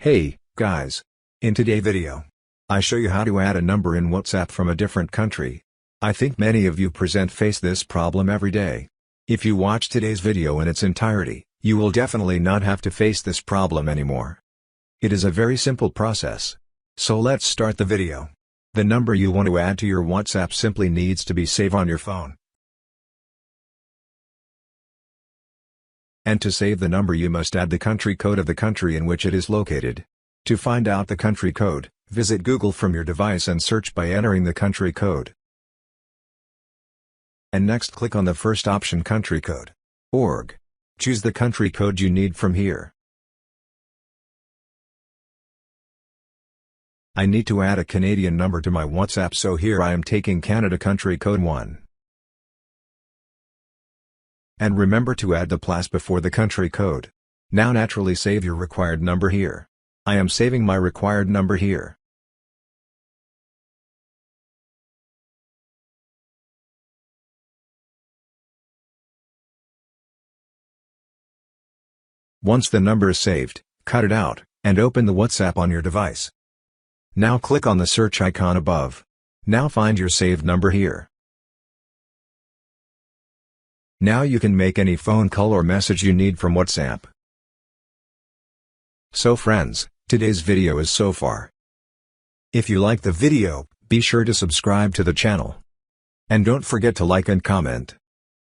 Hey, guys. In today's video, I show you how to add a number in WhatsApp from a different country. I think many of you face this problem every day. If you watch today's video in its entirety, you will definitely not have to face this problem anymore. It is a very simple process. So let's start the video. The number you want to add to your WhatsApp simply needs to be saved on your phone. And to save the number you must add the country code of the country in which it is located. To find out the country code, visit Google from your device and search by entering the country code. And next click on the first option, country code. Org. Choose the country code you need from here. I need to add a Canadian number to my WhatsApp, so here I am taking Canada country code 1. And remember to add the plus before the country code. Now naturally save your required number here. I am saving my required number here. Once the number is saved, cut it out, and open the WhatsApp on your device. Now click on the search icon above. Now find your saved number here. Now you can make any phone call or message you need from WhatsApp. So friends, today's video is so far. If you like the video, be sure to subscribe to the channel. And don't forget to like and comment.